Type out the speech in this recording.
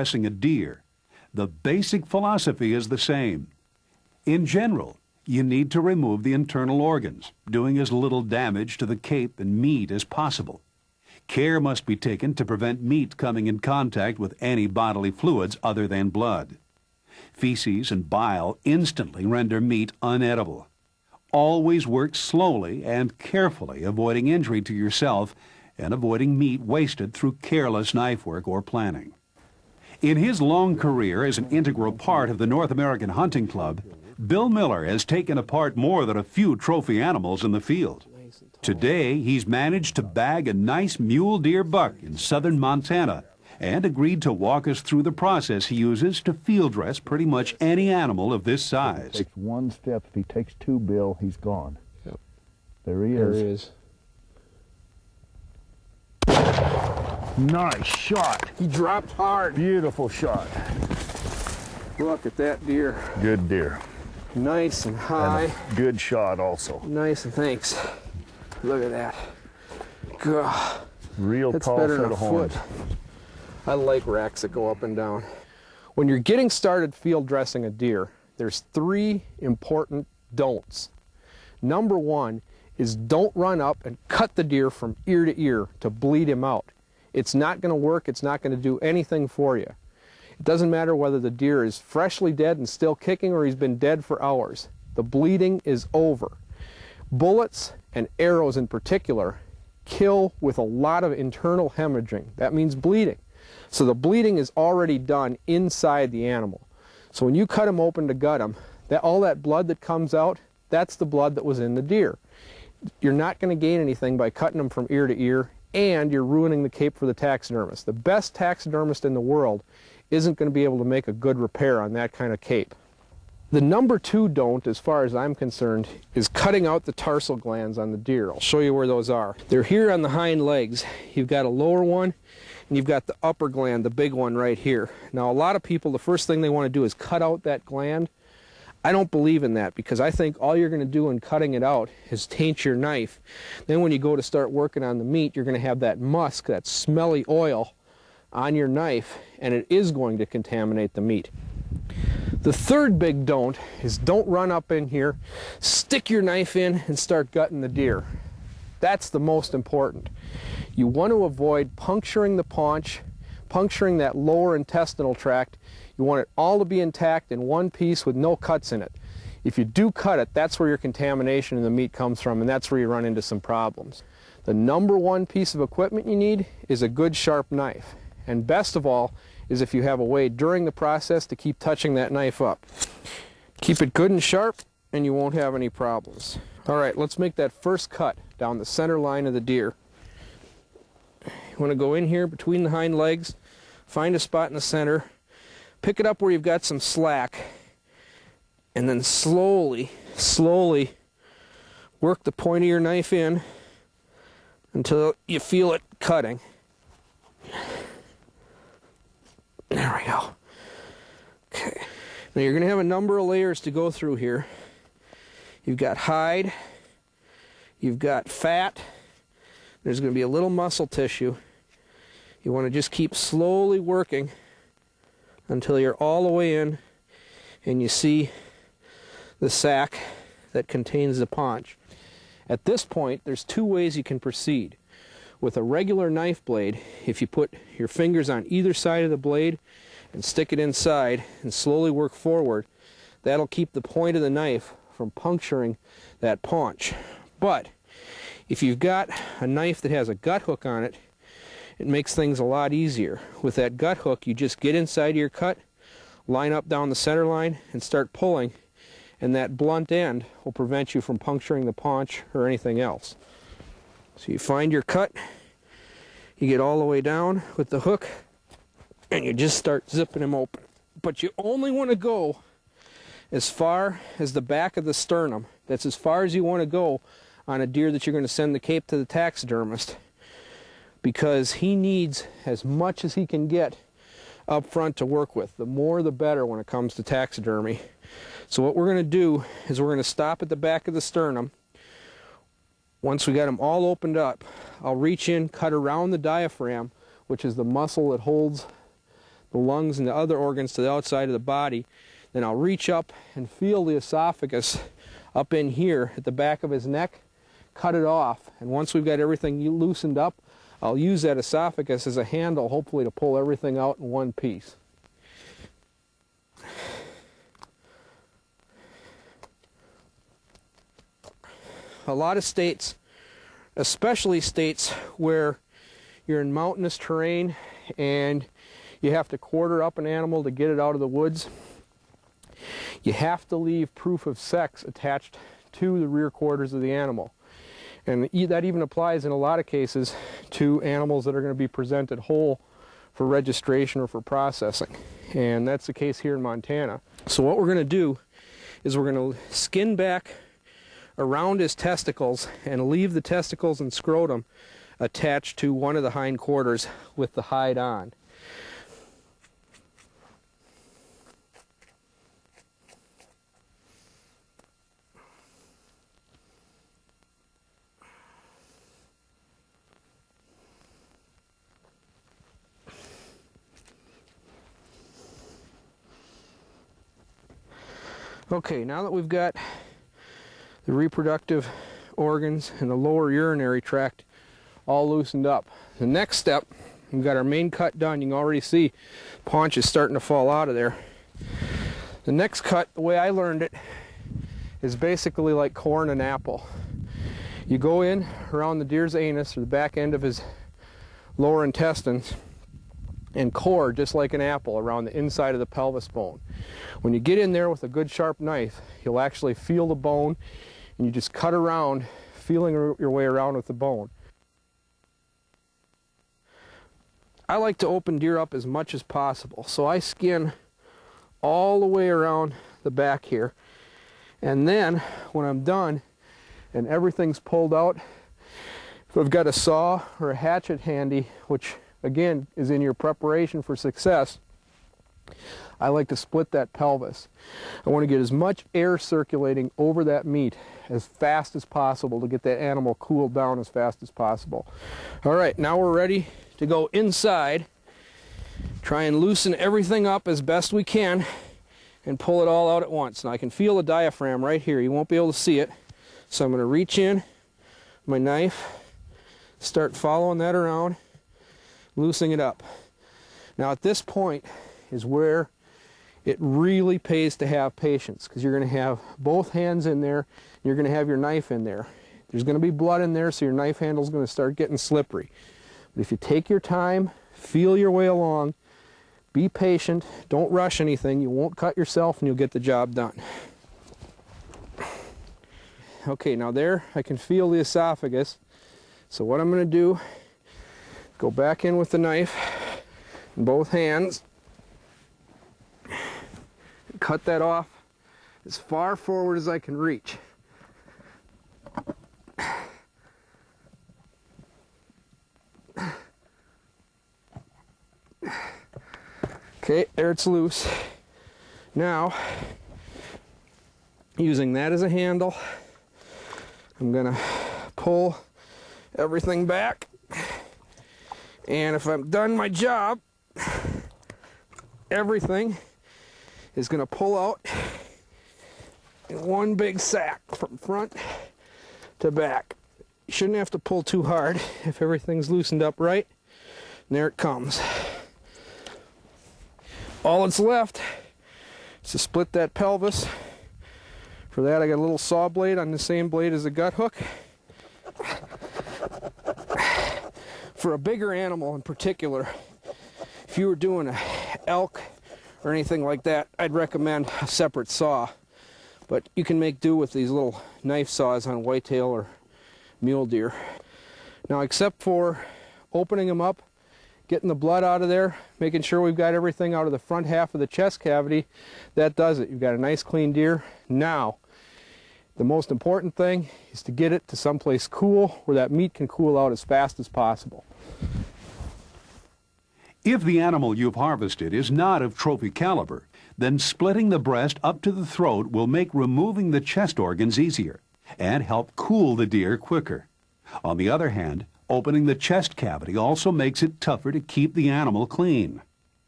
dressing a deer, the basic philosophy is the same. In general, you need to remove the internal organs, doing as little damage to the cape and meat as possible. Care must be taken to prevent meat coming in contact with any bodily fluids other than blood. Feces and bile instantly render meat unedible. Always work slowly and carefully, avoiding injury to yourself and avoiding meat wasted through careless knife work or planning. In his long career as an integral part of the North American Hunting Club, Bill Miller has taken apart more than a few trophy animals in the field. Today, he's managed to bag a nice mule deer buck in southern Montana and agreed to walk us through the process he uses to field dress pretty much any animal of this size. If he takes one step, if he takes two, Bill, he's gone. Yep. There he There is. he is. Nice shot. He dropped hard. Beautiful shot. Look at that deer. Good deer. Nice and high. And a good shot also. Nice and thanks. Look at that. God. Real That's tall better set than a of horns. foot. I like racks that go up and down. When you're getting started field dressing a deer, there's 3 important don'ts. Number 1 is don't run up and cut the deer from ear to ear to bleed him out. It's not going to work. It's not going to do anything for you. It doesn't matter whether the deer is freshly dead and still kicking or he's been dead for hours. The bleeding is over. Bullets and arrows in particular kill with a lot of internal hemorrhaging. That means bleeding. So the bleeding is already done inside the animal. So when you cut him open to gut him, all that blood that comes out, that's the blood that was in the deer. You're not going to gain anything by cutting him from ear to ear, and you're ruining the cape for the taxidermist. The best taxidermist in the world isn't going to be able to make a good repair on that kind of cape. The number 2 don't, as far as I'm concerned, is cutting out the tarsal glands on the deer. I'll show you where those are. They're here on the hind legs. You've got a lower one, and you've got the upper gland, the big one right here. Now, a lot of people, the first thing they want to do is cut out that gland. I don't believe in that, because I think all you're going to do in cutting it out is taint your knife. Then when you go to start working on the meat, you're going to have that musk, that smelly oil on your knife, and it is going to contaminate the meat. The third big don't is don't run up in here, stick your knife in, and start gutting the deer. That's the most important. You want to avoid puncturing the paunch, puncturing that lower intestinal tract. You want it all to be intact in one piece with no cuts in it. If you do cut it, that's where your contamination in the meat comes from, and that's where you run into some problems. The number 1 piece of equipment you need is a good sharp knife. And best of all is if you have a way during the process to keep touching that knife up. Keep it good and sharp, and you won't have any problems. All right, let's make that first cut down the center line of the deer. You want to go in here between the hind legs, find a spot in the center, pick it up where you've got some slack, and then slowly work the point of your knife in until you feel it cutting. There we go. Okay. Now you're going to have a number of layers to go through here. You've got hide, you've got fat, there's going to be a little muscle tissue. You want to just keep slowly working until you're all the way in and you see the sac that contains the paunch. At this point, there's 2 ways you can proceed. With a regular knife blade, if you put your fingers on either side of the blade and stick it inside and slowly work forward, that'll keep the point of the knife from puncturing that paunch. But if you've got a knife that has a gut hook on it, it makes things a lot easier. With that gut hook, you just get inside your cut, line up down the center line, and start pulling, and that blunt end will prevent you from puncturing the paunch or anything else. So you find your cut, you get all the way down with the hook, and you just start zipping him open. But you only want to go as far as the back of the sternum. That's as far as you want to go on a deer that you're going to send the cape to the taxidermist, because he needs as much as he can get up front to work with. The more the better when it comes to taxidermy. So what we're going to do is we're going to stop at the back of the sternum. Once we got them all opened up, I'll reach in, cut around the diaphragm, which is the muscle that holds the lungs and the other organs to the outside of the body. Then I'll reach up and feel the esophagus up in here at the back of his neck, cut it off, and once we've got everything loosened up, I'll use that esophagus as a handle, hopefully to pull everything out in one piece. A lot of states, especially states where you're in mountainous terrain and you have to quarter up an animal to get it out of the woods, you have to leave proof of sex attached to the rear quarters of the animal. And that even applies in a lot of cases to animals that are going to be presented whole for registration or for processing. And that's the case here in Montana. So what we're going to do is we're going to skin back around his testicles and leave the testicles and scrotum attached to one of the hind quarters with the hide on. Okay, now that we've got the reproductive organs and the lower urinary tract all loosened up, the next step, we've got our main cut done. You can already see paunch is starting to fall out of there. The next cut, the way I learned it, is basically like coring an apple. You go in around the deer's anus or the back end of his lower intestines and core just like an apple around the inside of the pelvis bone. When you get in there with a good sharp knife, you'll actually feel the bone, and you just cut around, feeling your way around with the bone. I like to open deer up as much as possible, so I skin all the way around the back here, and then when I'm done and everything's pulled out, if I've got a saw or a hatchet handy, which again is in your preparation for success, I like to split that pelvis. I want to get as much air circulating over that meat as fast as possible to get that animal cooled down as fast as possible. All right, now we're ready to go inside, try and loosen everything up as best we can and pull it all out at once. Now I can feel the diaphragm right here. You won't be able to see it. So I'm going to reach in my knife, start following that around, loosening it up. Now at this point is where it really pays to have patience, because you're going to have both hands in there, and you're going to have your knife in there. There's going to be blood in there, so your knife handle is going to start getting slippery. But if you take your time, feel your way along, be patient, don't rush anything, you won't cut yourself and you'll get the job done. Okay, now there I can feel the esophagus. So what I'm going to do, go back in with the knife in both hands, and cut that off as far forward as I can reach. Okay, there it's loose. Now, using that as a handle, I'm gonna pull everything back, and if I'm done my job, everything is gonna pull out in one big sack from front to back. You shouldn't have to pull too hard if everything's loosened up right. And there it comes. All that's left is to split that pelvis. For that I got a little saw blade on the same blade as the gut hook. For a bigger animal in particular, if you were doing an elk or anything like that, I'd recommend a separate saw. But you can make do with these little knife saws on whitetail or mule deer. Now, except for opening them up, getting the blood out of there, making sure we've got everything out of the front half of the chest cavity, that does it. You've got a nice clean deer. Now, the most important thing is to get it to someplace cool where that meat can cool out as fast as possible. If the animal you've harvested is not of trophy caliber, then splitting the breast up to the throat will make removing the chest organs easier and help cool the deer quicker. On the other hand, opening the chest cavity also makes it tougher to keep the animal clean.